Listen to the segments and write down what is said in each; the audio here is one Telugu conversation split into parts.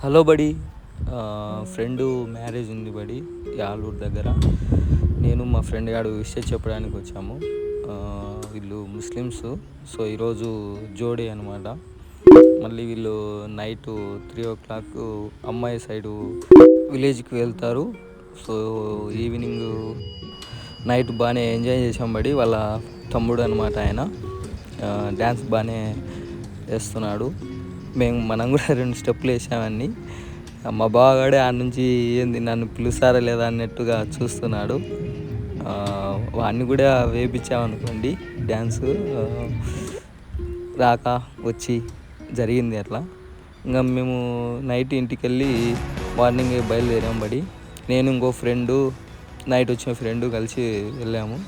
హలో బడి. ఫ్రెండ్ మ్యారేజ్ ఉంది బడి, ఆలూరు దగ్గర. నేను మా ఫ్రెండ్ గాడు విషయం చెప్పడానికి వచ్చాము. వీళ్ళు ముస్లిమ్స్. సో ఈరోజు జోడీ అనమాట. మళ్ళీ వీళ్ళు నైటు 3 o'clock అమ్మాయి సైడు విలేజ్కి వెళ్తారు. సో ఈవినింగ్ నైట్ బాగానే ఎంజాయ్ చేసాం బడి. వాళ్ళ తమ్ముడు అనమాట ఆయన. డ్యాన్స్ బాగానే వేస్తున్నాడు. మనం కూడా 2 స్టెప్పులు వేసామని. మా బావగాడే ఆడ నుంచి ఏంది నన్ను పిలుస్తారా లేదా అన్నట్టుగా చూస్తున్నాడు. వాడిని కూడా వేయించామనుకోండి డ్యాన్సు. రాక వచ్చి జరిగింది అట్లా. ఇంకా మేము నైట్ ఇంటికి వెళ్ళి మార్నింగ్ బయలుదేరాం బడి. నేను ఇంకో ఫ్రెండు, నైట్ వచ్చిన ఫ్రెండు కలిసి వెళ్ళాము.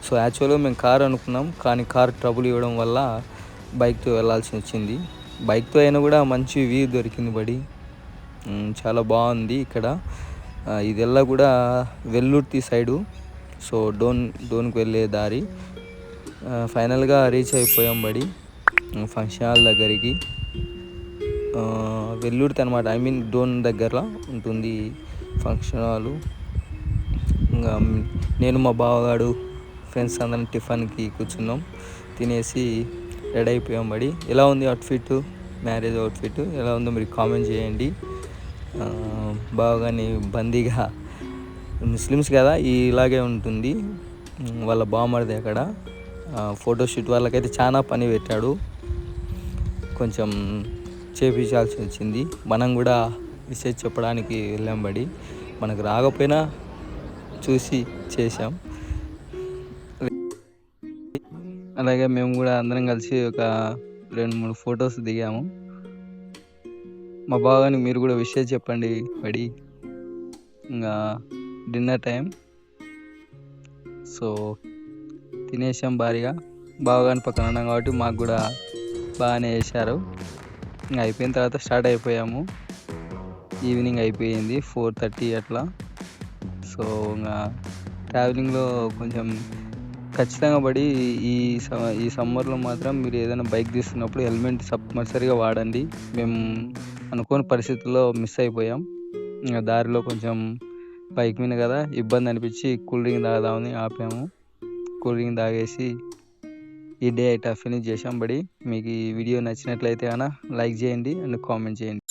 సో యాక్చువల్గా మేము కార్ అనుకున్నాం, కానీ కార్ ట్రబుల్ ఇవ్వడం వల్ల బైక్తో వెళ్ళాల్సి వచ్చింది. బైక్తో అయినా కూడా మంచి వ్యూ దొరికింది బడి. చాలా బాగుంది ఇక్కడ. ఇదెల్లా కూడా వెల్లుర్తి సైడు. సో డోన్కి వెళ్ళే దారి. ఫైనల్గా రీచ్ అయిపోయాం బడి ఫంక్షన్ హాల్ దగ్గరికి. వెల్లుర్తి అనమాట, డోన్ దగ్గర ఉంటుంది ఫంక్షన్ హాలు. ఇంకా నేను మా బావగాడు ఫ్రెండ్స్ అందరం టిఫిన్కి కూర్చున్నాం. తినేసి రెడీ అయిపోయాం బడి. ఎలా ఉంది అవుట్ఫిట్, మ్యారేజ్ అవుట్ఫిట్ ఎలా ఉందో మీరు కామెంట్ చేయండి. బాగానే బందీగా, ముస్లిమ్స్ కదా ఇలాగే ఉంటుంది. వాళ్ళ బామ్మడిది అక్కడ ఫోటోషూట్ వాళ్ళకైతే చాలా పని పెట్టాడు. కొంచెం చేపించాల్సి వచ్చింది. మనం కూడా విషయం చెప్పడానికి వెళ్ళాం బడి. మనకు రాకపోయినా చూసి చేసాం. అలాగే మేము కూడా అందరం కలిసి ఒక 2-3 ఫొటోస్ దిగాము. మా బావగానికి మీరు కూడా విషయం చెప్పండి బడి. ఇంకా డిన్నర్ టైం. సో తినేసాం భారీగా. బావగాని పక్కన ఉన్నాం కాబట్టి మాకు కూడా బాగానే వేశారు. ఇంకా అయిపోయిన తర్వాత స్టార్ట్ అయిపోయాము. ఈవినింగ్ అయిపోయింది 4:30 అట్లా. సో ఇంకా ట్రావెలింగ్లో కొంచెం ఖచ్చితంగా పడి ఈ సమ్మర్లో మాత్రం మీరు ఏదైనా బైక్ తీస్తున్నప్పుడు హెల్మెట్ తప్పనిసరిగా వాడండి. మేము అనుకోని పరిస్థితుల్లో మిస్ అయిపోయాం. ఇంకా దారిలో కొంచెం బైక్ మీద కదా ఇబ్బంది అనిపించి కూల్ డ్రింక్ తాగుదామని ఆపాము. కూల్ డ్రింక్ తాగేసి ఈ డే అయితే ఫినిష్ చేసాం బడి. మీకు ఈ వీడియో నచ్చినట్లయితే కనుక లైక్ చేయండి అండ్ కామెంట్ చేయండి.